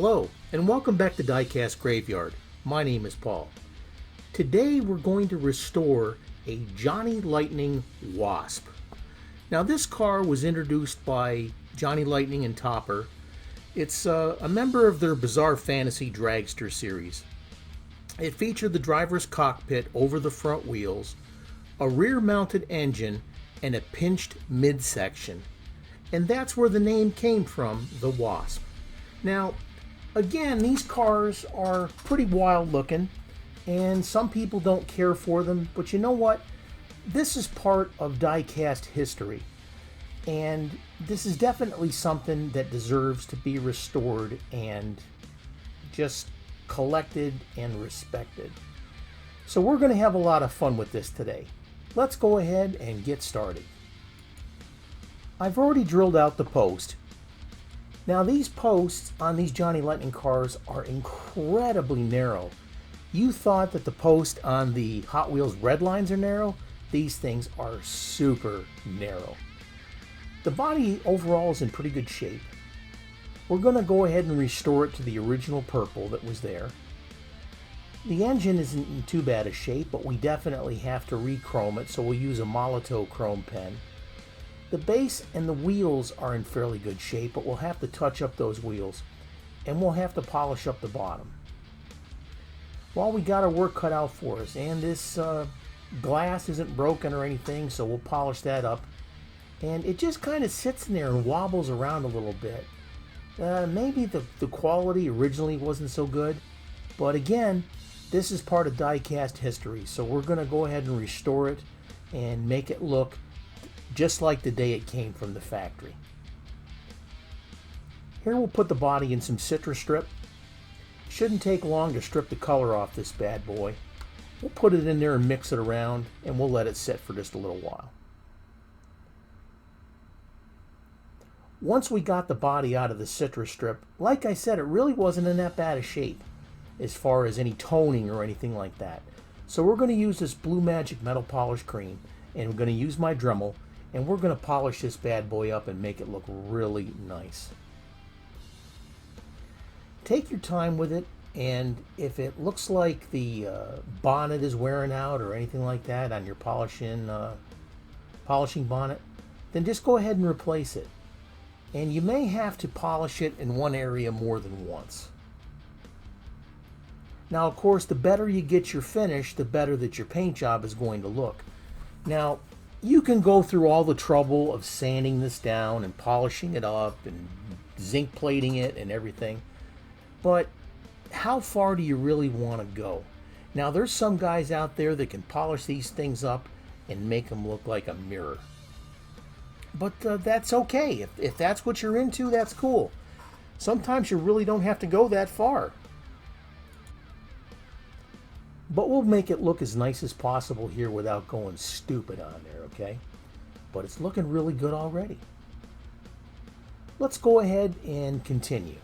Hello, and welcome back to Diecast Graveyard. My name is Paul. Today we're going to restore a Johnny Lightning Wasp. Now this car was introduced by Johnny Lightning and Topper. It's a member of their Bizarre Fantasy Dragster series. It featured the driver's cockpit over the front wheels, a rear-mounted engine, and a pinched midsection. And that's where the name came from, the Wasp. Now, again, these cars are pretty wild looking, and some people don't care for them, but you know what? This is part of diecast history, and this is definitely something that deserves to be restored and just collected and respected. So we're going to have a lot of fun with this today. Let's go ahead and get started. I've already drilled out the post. Now these posts on these Johnny Lightning cars are incredibly narrow. You thought that the post on the Hot Wheels red lines are narrow? These things are super narrow. The body overall is in pretty good shape. We're going to go ahead and restore it to the original purple that was there. The engine isn't in too bad a shape, but we definitely have to re-chrome it, so we'll use a Molotow chrome pen. The base and the wheels are in fairly good shape, but we'll have to touch up those wheels, and we'll have to polish up the bottom. Well, we got our work cut out for us, and this glass isn't broken or anything, so we'll polish that up. And it just kind of sits in there and wobbles around a little bit. Maybe the quality originally wasn't so good, but again, this is part of diecast history, so we're going to go ahead and restore it and make it look just like the day it came from the factory. Here we'll put the body in some citrus strip. Shouldn't take long to strip the color off this bad boy. We'll put it in there and mix it around, and we'll let it sit for just a little while. Once we got the body out of the citrus strip, like I said, it really wasn't in that bad a shape as far as any toning or anything like that. So we're going to use this Blue Magic Metal Polish Cream, and we're going to use my Dremel, and we're going to polish this bad boy up and make it look really nice. Take your time with it, and if it looks like the bonnet is wearing out or anything like that on your polishing bonnet, then just go ahead and replace it. And you may have to polish it in one area more than once. Now, of course, the better you get your finish, the better that your paint job is going to look. Now, you can go through all the trouble of sanding this down and polishing it up and zinc plating it and everything, but how far do you really want to go? Now, there's some guys out there that can polish these things up and make them look like a mirror. But that's okay. If that's what you're into, that's cool. Sometimes you really don't have to go that far. But we'll make it look as nice as possible here without going stupid on there, okay? But it's looking really good already. Let's go ahead and continue.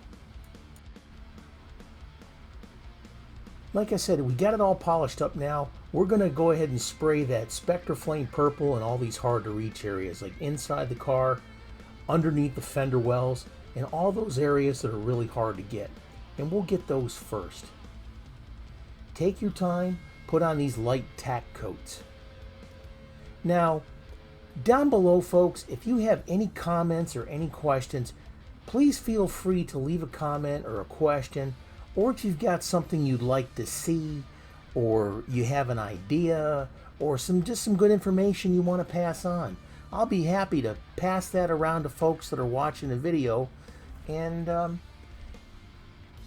Like I said, we got it all polished up now. We're going to go ahead and spray that Spectre Flame Purple in all these hard to reach areas, like inside the car, underneath the fender wells, and all those areas that are really hard to get. And we'll get those first. Take your time, put on these light tack coats. Now, down below, folks, if you have any comments or any questions, please feel free to leave a comment or a question, or if you've got something you'd like to see, or you have an idea, or just some good information you want to pass on. I'll be happy to pass that around to folks that are watching the video, and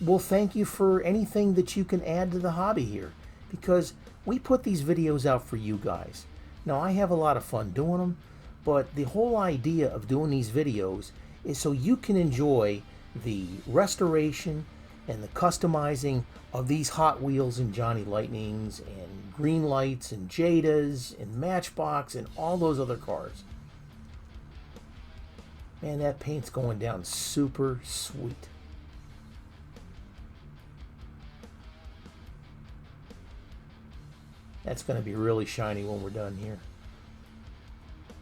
we'll thank you for anything that you can add to the hobby here, because we put these videos out for you guys. Now, I have a lot of fun doing them, but the whole idea of doing these videos is so you can enjoy the restoration and the customizing of these Hot Wheels and Johnny Lightnings and Green Lights and Jadas and Matchbox and all those other cars. Man, that paint's going down super sweet. That's going to be really shiny when we're done here.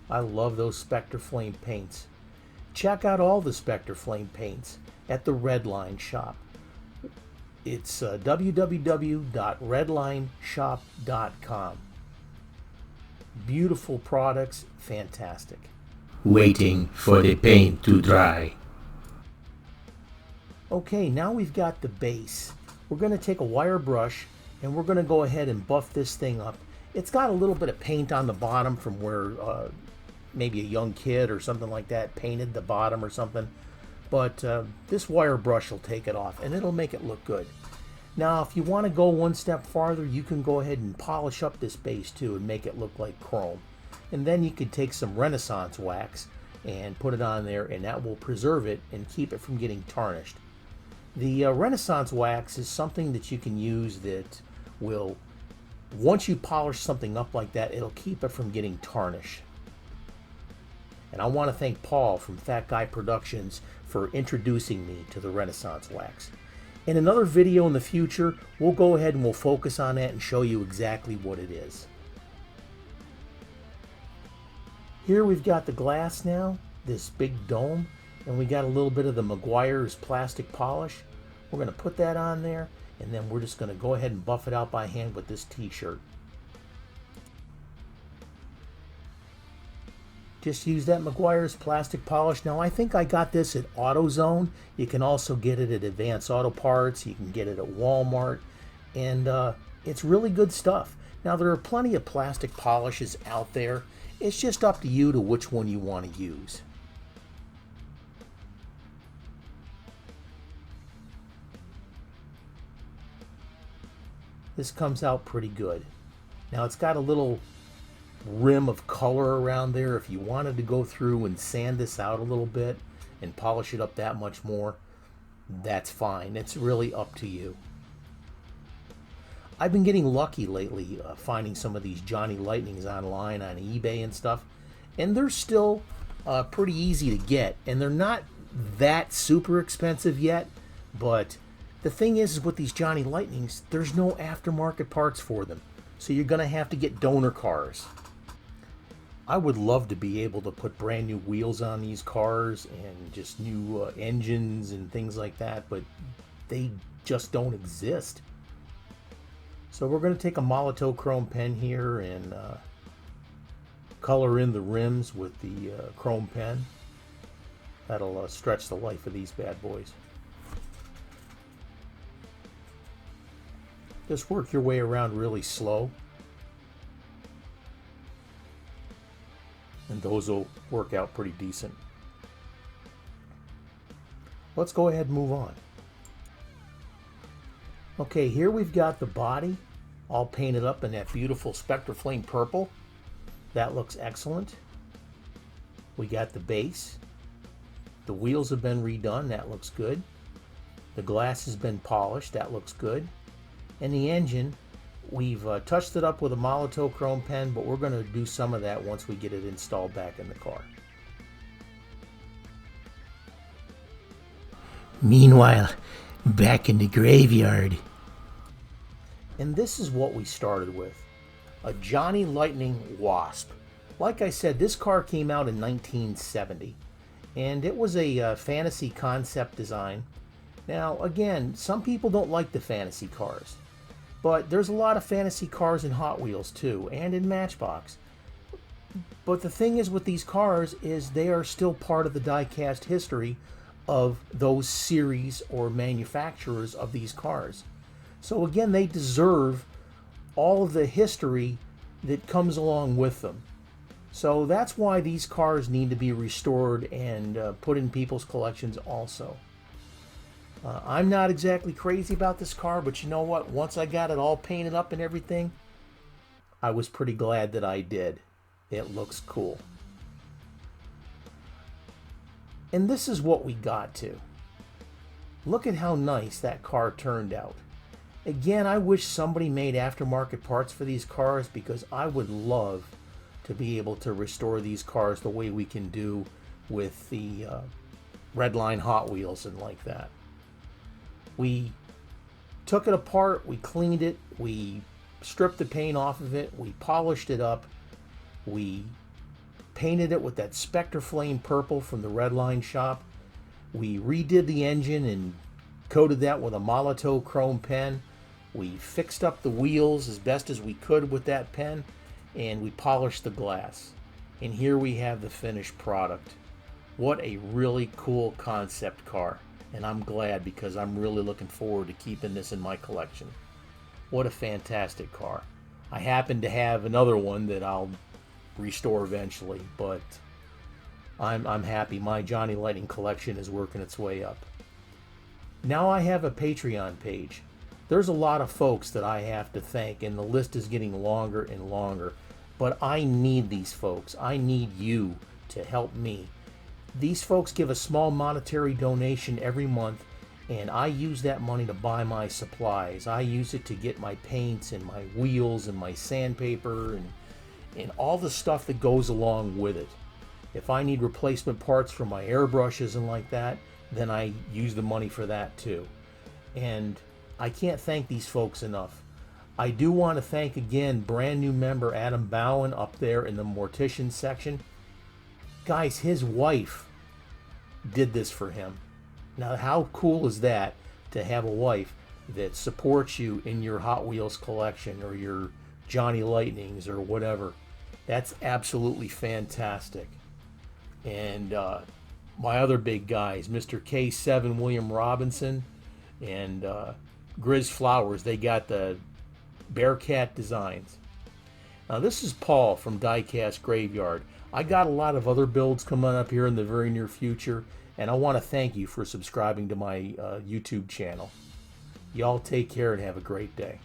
I love those Spectre Flame paints. Check out all the Spectre Flame paints at the Redline shop. It's www.redlineshop.com. Beautiful products, fantastic. Waiting for the paint to dry. Okay, now we've got the base. We're going to take a wire brush and we're going to go ahead and buff this thing up. It's got a little bit of paint on the bottom from where maybe a young kid or something like that painted the bottom or something. But this wire brush will take it off and it'll make it look good. Now, if you want to go one step farther, you can go ahead and polish up this base too and make it look like chrome. And then you could take some Renaissance wax and put it on there, and that will preserve it and keep it from getting tarnished. The Renaissance wax is something that you can use that will, once you polish something up like that, it'll keep it from getting tarnished. And I want to thank Paul from Fat Guy Productions for introducing me to the Renaissance wax. In another video in the future, we'll go ahead and we'll focus on that and show you exactly what it is. Here we've got the glass now, this big dome, and we got a little bit of the Meguiar's plastic polish. We're going to put that on there, and then we're just going to go ahead and buff it out by hand with this t-shirt. Just use that Meguiar's plastic polish. Now, I think I got this at AutoZone. You can also get it at Advance Auto Parts. You can get it at Walmart. And it's really good stuff. Now, there are plenty of plastic polishes out there. It's just up to you to which one you want to use. This comes out pretty good. Now, it's got a little rim of color around there. If you wanted to go through and sand this out a little bit and polish it up that much more, that's fine. It's really up to you. I've been getting lucky lately finding some of these Johnny Lightnings online on eBay and stuff, and they're still pretty easy to get, and they're not that super expensive yet. But the thing is with these Johnny Lightnings, there's no aftermarket parts for them, so you're gonna have to get donor cars. I would love to be able to put brand new wheels on these cars and just new engines and things like that, but they just don't exist. So we're going to take a Molotow chrome pen here and color in the rims with the chrome pen. That'll stretch the life of these bad boys. Just work your way around really slow, and those will work out pretty decent. Let's go ahead and move on. Okay, here we've got the body all painted up in that beautiful Spectraflame purple. That looks excellent. We got the base. The wheels have been redone. That looks good. The glass has been polished. That looks good. And the engine, we've touched it up with a Molotow chrome pen, but we're going to do some of that once we get it installed back in the car. Meanwhile, back in the graveyard. And this is what we started with. A Johnny Lightning Wasp. Like I said, this car came out in 1970. And it was a fantasy concept design. Now, again, some people don't like the fantasy cars. But there's a lot of fantasy cars in Hot Wheels too, and in Matchbox. But the thing is with these cars is they are still part of the diecast history of those series or manufacturers of these cars. So again, they deserve all of the history that comes along with them. So that's why these cars need to be restored and put in people's collections also. I'm not exactly crazy about this car, but you know what? Once I got it all painted up and everything, I was pretty glad that I did. It looks cool. And this is what we got to. Look at how nice that car turned out. Again, I wish somebody made aftermarket parts for these cars, because I would love to be able to restore these cars the way we can do with the Redline Hot Wheels and like that. We took it apart, we cleaned it, we stripped the paint off of it, we polished it up, we painted it with that Spectraflame purple from the Redline shop. We redid the engine and coated that with a Molotow chrome pen. We fixed up the wheels as best as we could with that pen, and we polished the glass. And here we have the finished product. What a really cool concept car. And I'm glad, because I'm really looking forward to keeping this in my collection. What a fantastic car. I happen to have another one that I'll restore eventually, but I'm happy. My Johnny Lightning collection is working its way up. Now I have a Patreon page. There's a lot of folks that I have to thank, and the list is getting longer and longer. But I need these folks. I need you to help me. These folks give a small monetary donation every month, and I use that money to buy my supplies. I use it to get my paints and my wheels and my sandpaper and all the stuff that goes along with it. If I need replacement parts for my airbrushes and like that, then I use the money for that too. And I can't thank these folks enough. I do want to thank again brand new member Adam Bowen up there in the mortician section. Guys, his wife did this for him. Now, how cool is that, to have a wife that supports you in your Hot Wheels collection or your Johnny Lightnings or whatever? That's absolutely fantastic. And my other big guys, Mr. K7 William Robinson and Grizz Flowers, they got the Bearcat designs. Now, this is Paul from Diecast Graveyard. I got a lot of other builds coming up here in the very near future, and I want to thank you for subscribing to my YouTube channel. Y'all take care and have a great day.